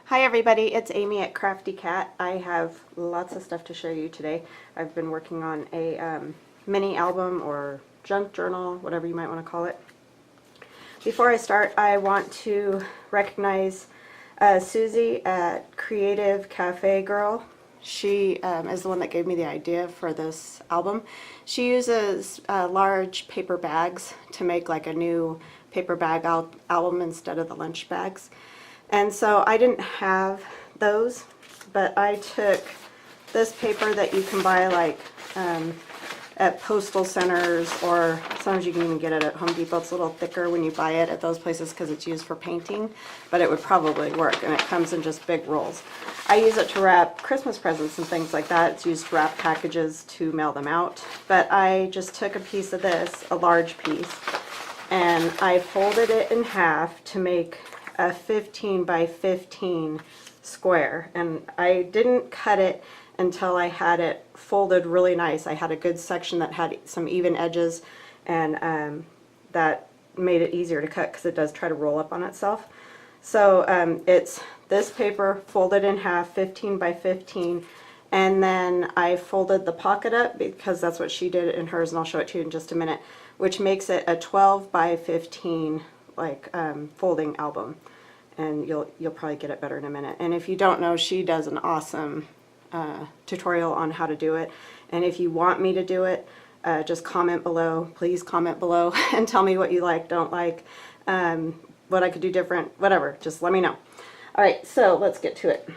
Hi everybody, it's Amy at Crafty Cat. I have lots of stuff to show you today. I've been working on a mini album or junk journal, whatever you might want to call it. Before I start, I want to recognize Susie at Creative Cafe Girl. She is the one that gave me the idea for this album. She uses large paper bags to make like a new paper bag album instead of the lunch bags. And so I didn't have those, but I took this paper that you can buy like at postal centers, or sometimes you can even get it at Home Depot. It's a little thicker when you buy it at those places because it's used for painting, but it would probably work, and it comes in just big rolls. I use it to wrap Christmas presents and things like that. It's used to wrap packages to mail them out, but I just took a piece of this, a large piece, and I folded it in half to make a 15 by 15 square, and I didn't cut it until I had it folded really nice. I had a good section that had some even edges, and that made it easier to cut because it does try to roll up on itself. So it's this paper folded in half, 15 by 15, and then I folded the pocket up because that's what she did in hers, and I'll show it to you in just a minute, which makes it a 12 by 15 like folding album, and you'll probably get it better in a minute. And if you don't know, she does an awesome tutorial on how to do it, and if you want me to do it, just comment below. Please comment below and tell me what you like, don't like, what I could do different, whatever, just let me know. Alright, so let's get to it.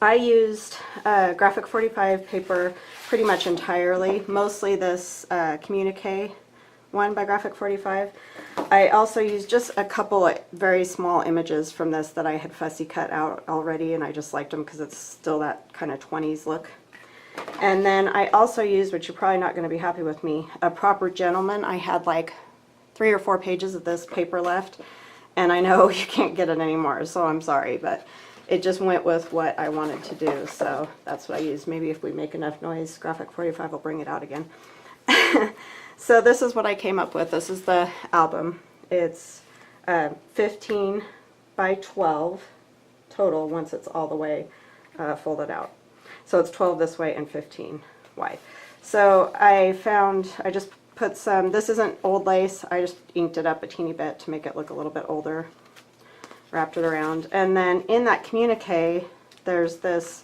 I used graphic 45 paper pretty much entirely, mostly this Communique one by graphic 45. I also used just a couple of very small images from this that I had fussy cut out already, and I just liked them because it's still that kind of 20s look. And then I also used, which you're probably not going to be happy with me, a Proper Gentleman. I had like 3 or 4 pages of this paper left, and I know you can't get it anymore, so I'm sorry, but it just went with what I wanted to do, so that's what I used. Maybe if we make enough noise, graphic 45 will bring it out again. So this is what I came up with. This is the album. It's 15 by 12 total once it's all the way folded out. So it's 12 this way and 15 wide. So I just put some, this isn't old lace, I just inked it up a teeny bit to make it look a little bit older. Wrapped it around. And then in that Communique, there's this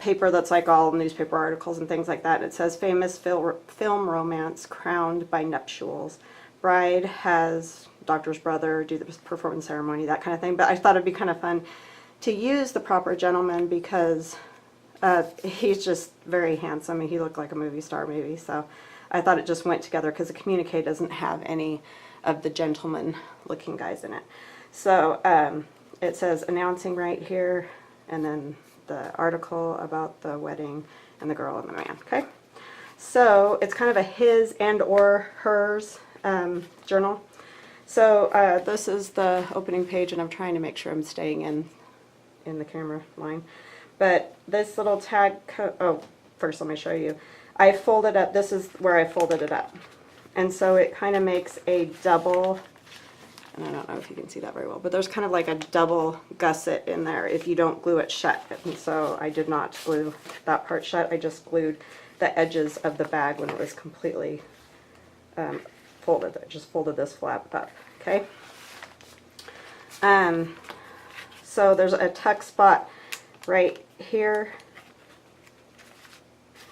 paper that's like all newspaper articles and things like that. It says famous film romance crowned by nuptials. Bride has doctor's brother do the performance ceremony, that kind of thing. But I thought it'd be kind of fun to use the Proper Gentleman because he's just very handsome, and he looked like a movie star maybe. So I thought it just went together because the Communique doesn't have any of the gentleman looking guys in it. So it says announcing right here, and then the article about the wedding and the girl and the man. Okay, so it's kind of a his and or hers journal. So this is the opening page, and I'm trying to make sure I'm staying in the camera line. But this little tag, first let me show you. I folded up, this is where I folded it up. And so it kind of makes a double, and I don't know if you can see that very well, but there's kind of like a double gusset in there if you don't glue it shut. And so I did not glue that part shut. I just glued the edges of the bag when it was completely folded. I just folded this flap up, okay? So there's a tuck spot right here,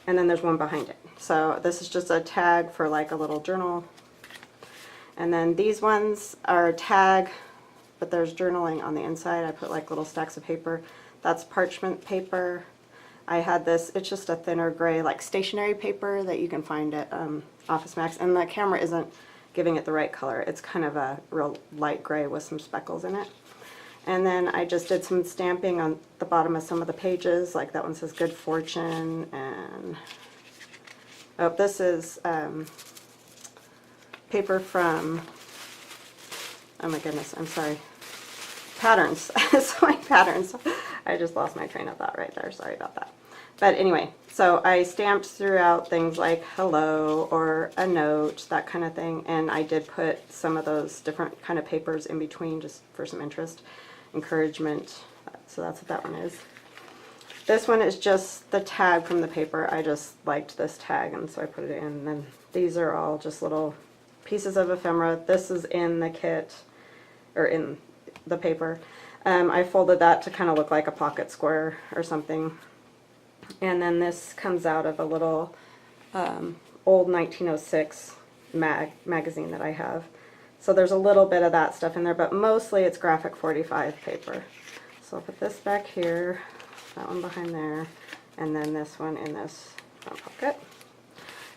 and then there's one behind it. So this is just a tag for like a little journal. And then these ones are a tag, but there's journaling on the inside. I put like little stacks of paper. That's parchment paper. I had this, it's just a thinner gray, like stationery paper that you can find at Office Max. And the camera isn't giving it the right color. It's kind of a real light gray with some speckles in it. And then I just did some stamping on the bottom of some of the pages. Like that one says Good Fortune, and oh, this is paper from, oh my goodness, I'm sorry, patterns, sewing patterns. I just lost my train of thought right there, sorry about that. But anyway, so I stamped throughout things like hello or a note, that kind of thing, and I did put some of those different kind of papers in between just for some interest. encouragement. So that's what that one is. This one is just the tag from the paper. I just liked this tag, and so I put it in. And then these are all just little pieces of ephemera. This is in the kit, or in the paper. I folded that to kind of look like a pocket square or something. And then this comes out of a little old 1906 magazine that I have. So there's a little bit of that stuff in there, but mostly it's graphic 45 paper. So I'll put this back here, that one behind there, and then this one in this front pocket.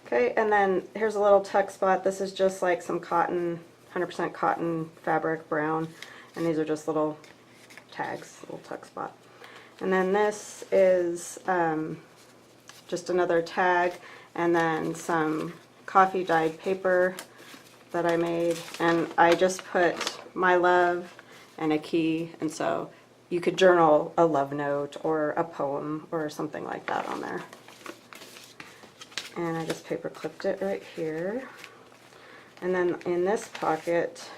Okay, and then here's a little tuck spot. This is just like some cotton, 100% cotton fabric, brown, and these are just little tags, little tuck spot. And then this is just another tag, and then some coffee dyed paper that I made, and I just put my love and a key, and so you could journal a love note or a poem or something like that on there. And I just paper clipped it right here. And then in this pocket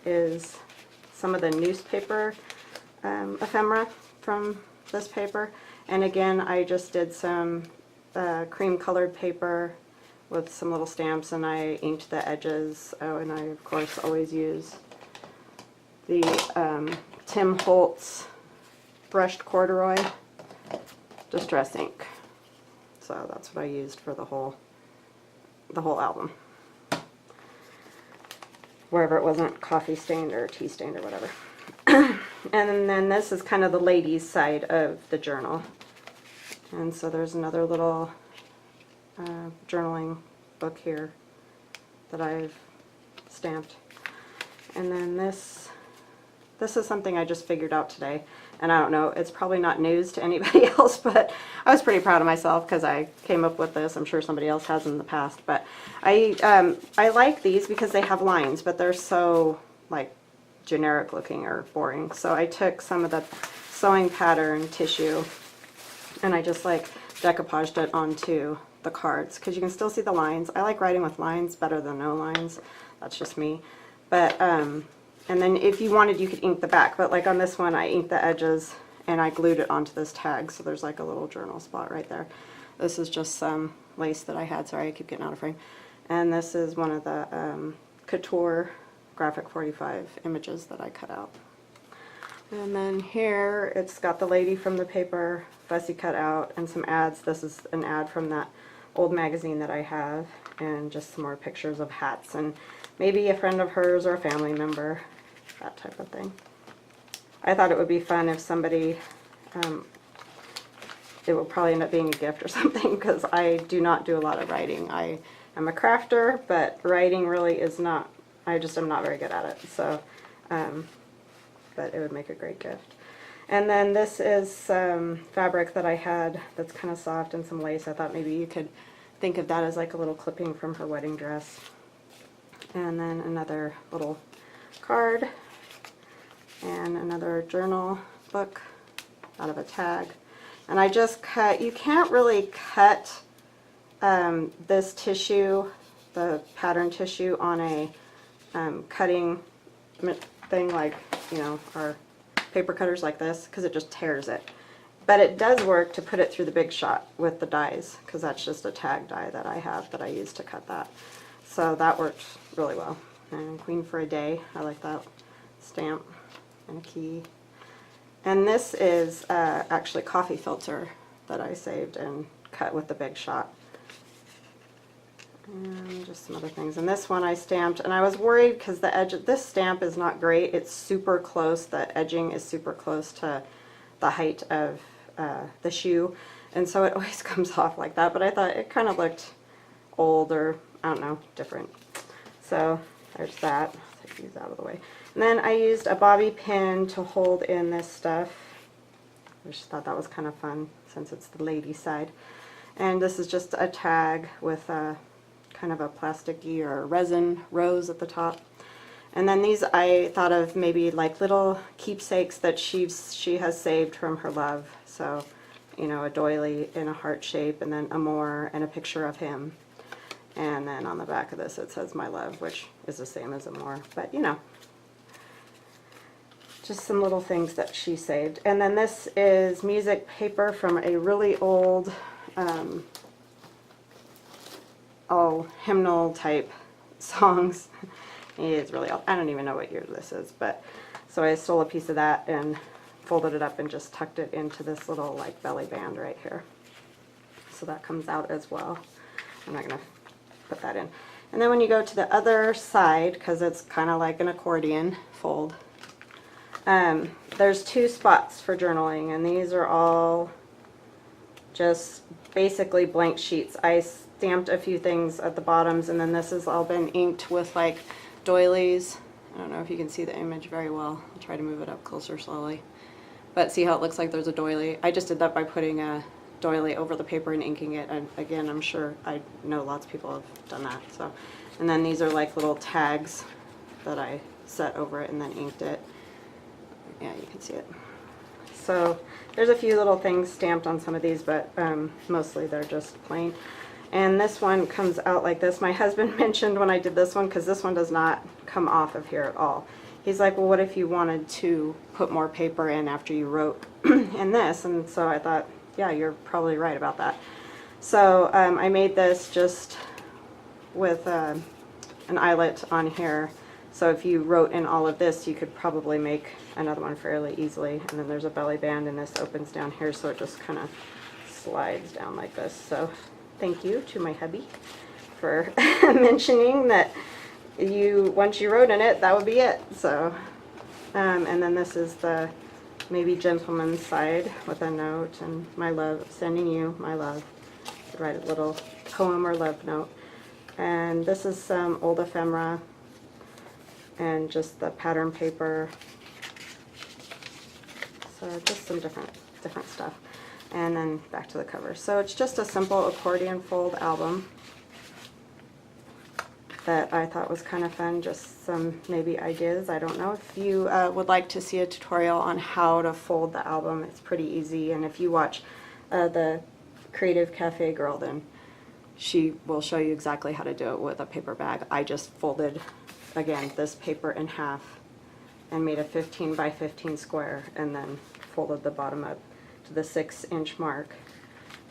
is some of the newspaper ephemera from this paper. And again, I just did some cream colored paper with some little stamps, and I inked the edges. Oh, and I of course always use the Tim Holtz brushed corduroy distress ink. So that's what I used for the whole album, wherever it wasn't coffee stained or tea stained or whatever. And then this is kind of the ladies' side of the journal. And so there's another little journaling book here that I've stamped. And then this is something I just figured out today. And I don't know, it's probably not news to anybody else, but I was pretty proud of myself because I came up with this. I'm sure somebody else has in the past. But I like these because they have lines, but they're so like generic looking or boring. So I took some of the sewing pattern tissue and I just like decoupaged it onto the cards because you can still see the lines. I like writing with lines better than no lines. That's just me. But and then if you wanted, you could ink the back, but like on this one, I inked the edges and I glued it onto this tag, so there's like a little journal spot right there. This is just some lace that I had. Sorry, I keep getting out of frame. And this is one of the Couture graphic 45 images that I cut out. And then here, it's got the lady from the paper, fussy cut out, and some ads. This is an ad from that old magazine that I have, and just some more pictures of hats, and maybe a friend of hers or a family member, that type of thing. I thought it would be fun if somebody, it would probably end up being a gift or something, because I do not do a lot of writing. I am a crafter, but writing really is not, I just am not very good at it. So, but it would make a great gift. And then this is some fabric that I had that's kind of soft and some lace. I thought maybe you could think of that as like a little clipping from her wedding dress. And then another little card and another journal book out of a tag. And I just cut, you can't really cut this tissue, the pattern tissue, on a cutting thing like, you know, our paper cutters like this, because it just tears it. But it does work to put it through the Big Shot with the dies, because that's just a tag die that I have that I use to cut that. So that worked really well. And Queen for a Day, I like that stamp, and a key. And this is actually coffee filter that I saved and cut with the Big Shot. And just some other things. And this one I stamped, and I was worried because the edge of this stamp is not great. It's super close, the edging is super close to the height of the shoe, and so it always comes off like that. But I thought it kind of looked old, or I don't know, different. So there's that. Take these out of the way. And then I used a bobby pin to hold in this stuff. I just thought that was kind of fun since it's the lady side. And this is just a tag with a kind of a plasticky or resin rose at the top. And then these I thought of maybe like little keepsakes that she has saved from her love. So, you know, a doily in a heart shape, and then a more and a picture of him. And then on the back of this it says my love, which is the same as a more, but you know, just some little things that she saved. And then this is music paper from a really old, hymnal type songs. It's really old. I don't even know what year this is, but so I stole a piece of that and folded it up and just tucked it into this little like belly band right here. So that comes out as well. I'm not going to put that in. And then when you go to the other side, because it's kind of like an accordion fold, there's 2 spots for journaling, and these are all just basically blank sheets. I stamped a few things at the bottoms, and then this has all been inked with like doilies. I don't know if you can see the image very well. I'll try to move it up closer slowly. But see how it looks like there's a doily? I just did that by putting a doily over the paper and inking it. And again, I'm sure, I know lots of people have done that. So, and then these are like little tags that I set over it and then inked it. Yeah, you can see it. So there's a few little things stamped on some of these, but mostly they're just plain. And this one comes out like this. My husband mentioned when I did this one, because this one does not come off of here at all. He's like, well, what if you wanted to put more paper in after you wrote in this? And so I thought, yeah, you're probably right about that. So I made this just with an eyelet on here. So if you wrote in all of this, you could probably make another one fairly easily. And then there's a belly band, and this opens down here, so it just kind of slides down like this. So thank you to my hubby for mentioning that once you wrote in it, that would be it. So, and then this is the maybe gentleman's side with a note and my love, sending you my love. Could write a little poem or love note. And this is some old ephemera and just the pattern paper. So just some different stuff. And then back to the cover. So it's just a simple accordion fold album that I thought was kind of fun, just some maybe ideas. I don't know if you would like to see a tutorial on how to fold the album. It's pretty easy, and if you watch the Creative Cafe girl, then she will show you exactly how to do it with a paper bag. I just folded, again, this paper in half and made a 15 by 15 square, and then folded the bottom up to the 6-inch mark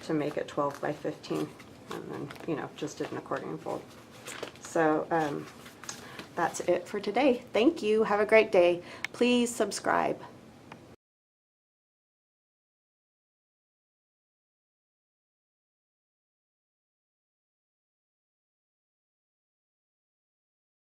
to make it 12 by 15, and then, you know, just did an accordion fold. So that's it for today. Thank you. Have a great day. Please subscribe.